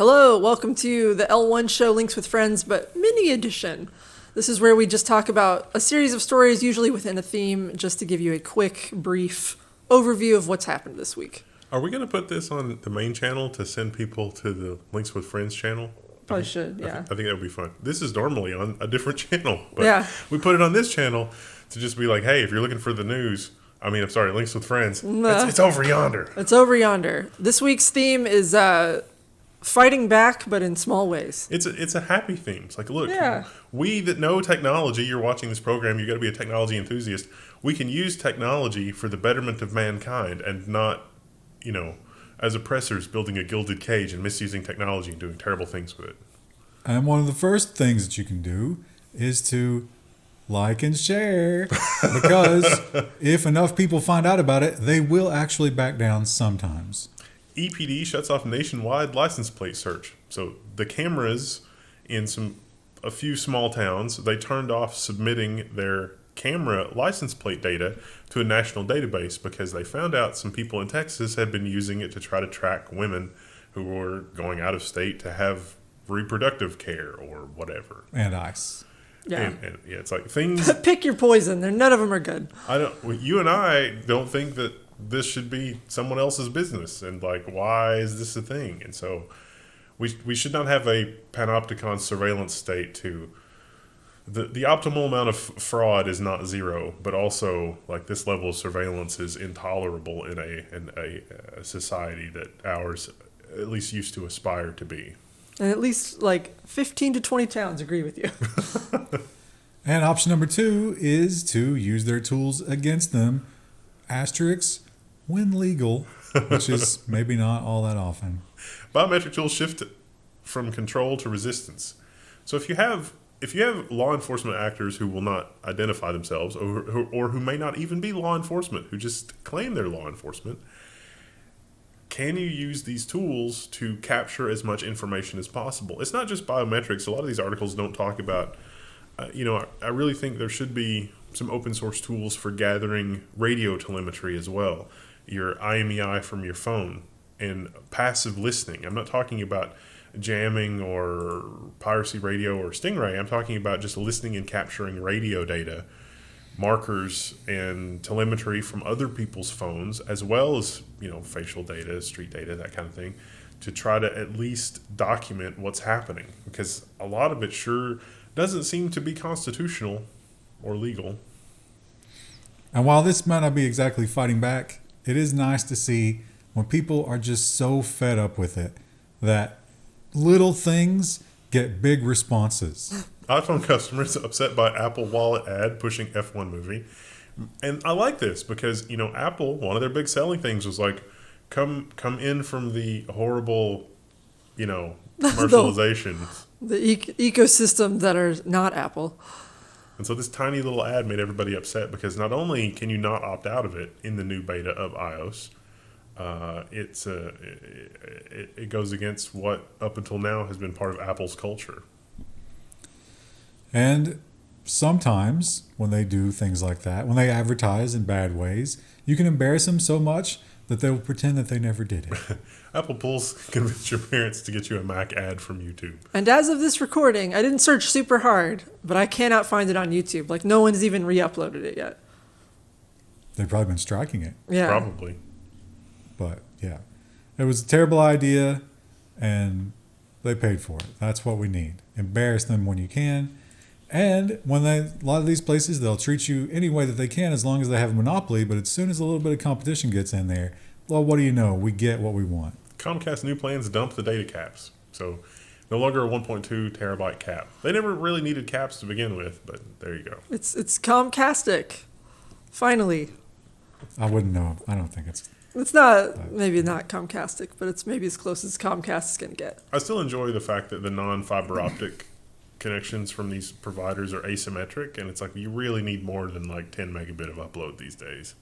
Hello, welcome to the L1 show, Links with Friends, but mini edition. This is where we just talk about a series of stories, usually within a theme, just to give you a quick, brief overview of what's happened this week. Are we going to put this on the main channel to send people to the Links with Friends channel? Probably should, yeah. I think that would be fun. This is normally on a different channel, but yeah. We put it on this channel to just be like, hey, if you're looking for the news, Links with Friends, it's over yonder. It's over yonder. This week's theme is fighting back, but in small ways. It's a happy theme. It's like, look, we that know technology, you're watching this program, you got to be a technology enthusiast. We can use technology for the betterment of mankind and not, as oppressors building a gilded cage and misusing technology and doing terrible things with it. And one of the first things that you can do is to like and share, because if enough people find out about it, they will actually back down sometimes. EPD shuts off nationwide license plate search. So the cameras in a few small towns, they turned off submitting their camera license plate data to a national database because they found out some people in Texas had been using it to try to track women who were going out of state to have reproductive care or whatever. And ICE. Yeah. And it's like things. Pick your poison. None of them are good. You and I don't think that this should be someone else's business, and like, why is this a thing? And so we should not have a panopticon surveillance state to the optimal amount of fraud is not zero, but also like this level of surveillance is intolerable in a society that ours at least used to aspire to be. And at least like 15 to 20 towns agree with you. And option number 2 is to use their tools against them. Asterisk, when legal, which is maybe not all that often. Biometric tools shift from control to resistance. So if you have law enforcement actors who will not identify themselves or who may not even be law enforcement, who just claim they're law enforcement, can you use these tools to capture as much information as possible? It's not just biometrics. A lot of these articles don't talk about, I really think there should be some open source tools for gathering radio telemetry as well. Your IMEI from your phone and passive listening. I'm not talking about jamming or piracy radio or Stingray. I'm talking about just listening and capturing radio data, markers and telemetry from other people's phones, as well as, facial data, street data, that kind of thing, to try to at least document what's happening. Because a lot of it sure doesn't seem to be constitutional or legal. And while this might not be exactly fighting back, it is nice to see when people are just so fed up with it that little things get big responses. iPhone customers upset by Apple Wallet ad pushing F1 movie. And I like this because, Apple, one of their big selling things was like, come in from the horrible, commercialization. the ecosystem that are not Apple. And so this tiny little ad made everybody upset because not only can you not opt out of it in the new beta of iOS, it goes against what up until now has been part of Apple's culture. And sometimes when they do things like that, when they advertise in bad ways, you can embarrass them so much that they will pretend that they never did it. Apple pulls convince your parents to get you a Mac ad from YouTube. And as of this recording, I didn't search super hard, but I cannot find it on YouTube. Like, no one's even re-uploaded it yet. They've probably been striking it. Yeah. Probably. But, yeah. It was a terrible idea, and they paid for it. That's what we need. Embarrass them when you can. And when a lot of these places, they'll treat you any way that they can as long as they have a monopoly. But as soon as a little bit of competition gets in there, well, what do you know? We get what we want. Comcast new plans dump the data caps. So no longer a 1.2 terabyte cap. They never really needed caps to begin with, but there you go. It's Comcastic. Finally. I wouldn't know. I don't think it's... It's not, maybe not Comcastic, but it's maybe as close as Comcast is going to get. I still enjoy the fact that the non-fiber optic connections from these providers are asymmetric, and it's like you really need more than like 10 megabit of upload these days.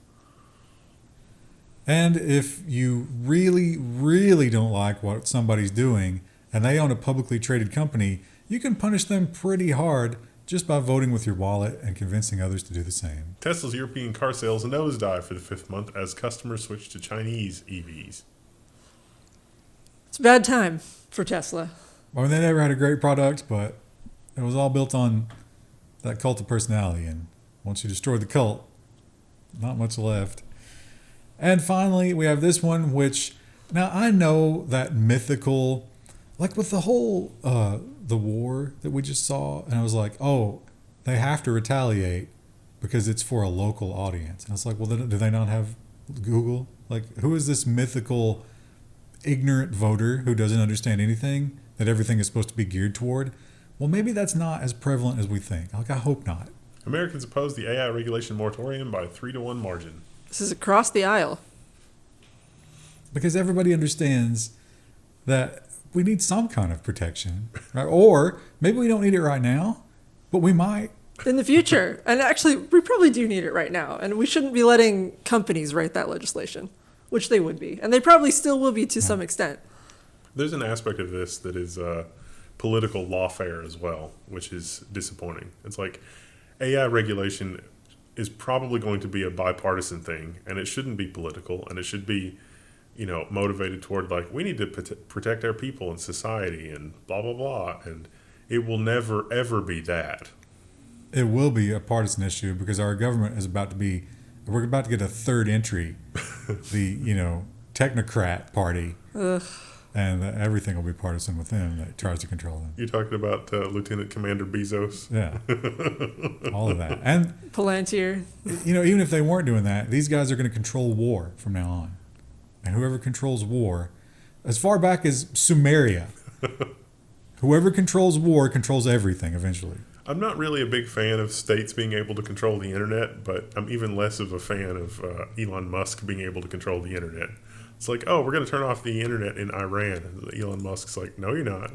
And if you really, really don't like what somebody's doing and they own a publicly traded company, you can punish them pretty hard just by voting with your wallet and convincing others to do the same. Tesla's European car sales nosedive for the 5th month as customers switch to Chinese EVs. a bad time for Tesla. I mean, they never had a great product, but it was all built on that cult of personality. And once you destroy the cult, not much left. And finally, we have this one, which now I know that mythical, like with the whole the war that we just saw, and I was like, oh, they have to retaliate because it's for a local audience. And I was like, well, do they not have Google? Like, who is this mythical, ignorant voter who doesn't understand anything that everything is supposed to be geared toward? Well, maybe that's not as prevalent as we think. Like, I hope not. Americans oppose the AI regulation moratorium by a 3-1 margin. This is across the aisle. Because everybody understands that we need some kind of protection, right? Or maybe we don't need it right now, but we might. In the future. And actually, we probably do need it right now. And we shouldn't be letting companies write that legislation, which they would be. And they probably still will be to some extent. There's an aspect of this that is political lawfare as well, which is disappointing. It's like AI regulation is probably going to be a bipartisan thing, and it shouldn't be political, and it should be, motivated toward like, we need to protect our people and society and blah, blah, blah. And it will never, ever be that. It will be a partisan issue because our government is we're about to get a third entry, the, technocrat party. Ugh. And everything will be partisan with them that tries to control them. You're talking about Lieutenant Commander Bezos? Yeah. All of that. And, Palantir. even if they weren't doing that, these guys are going to control war from now on. And whoever controls war, as far back as Sumeria, whoever controls war controls everything eventually. I'm not really a big fan of states being able to control the internet, but I'm even less of a fan of Elon Musk being able to control the internet. It's like, oh, we're going to turn off the internet in Iran. And Elon Musk's like, no, you're not.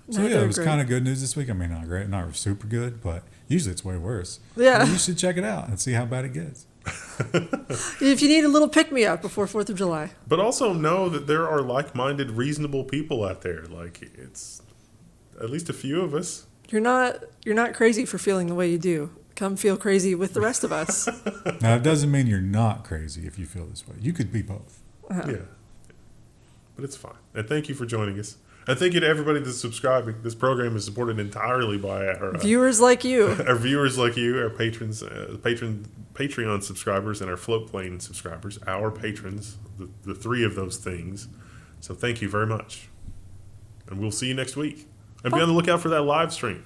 So, yeah, it was kind of good news this week. I mean, not great, not super good, but usually it's way worse. Yeah. Well, you should check it out and see how bad it gets. If you need a little pick-me-up before 4th of July. But also know that there are like-minded, reasonable people out there. Like, it's at least a few of us. You're not crazy for feeling the way you do. Come feel crazy with the rest of us. Now, it doesn't mean you're not crazy if you feel this way. You could be both. Uh-huh. Yeah. But it's fine. And thank you for joining us. And thank you to everybody that's subscribing. This program is supported entirely by our viewers like you. Our viewers like you, our patrons, Patreon subscribers, and our Floatplane subscribers, our patrons, the three of those things. So thank you very much. And we'll see you next week. And be on the lookout for that live stream.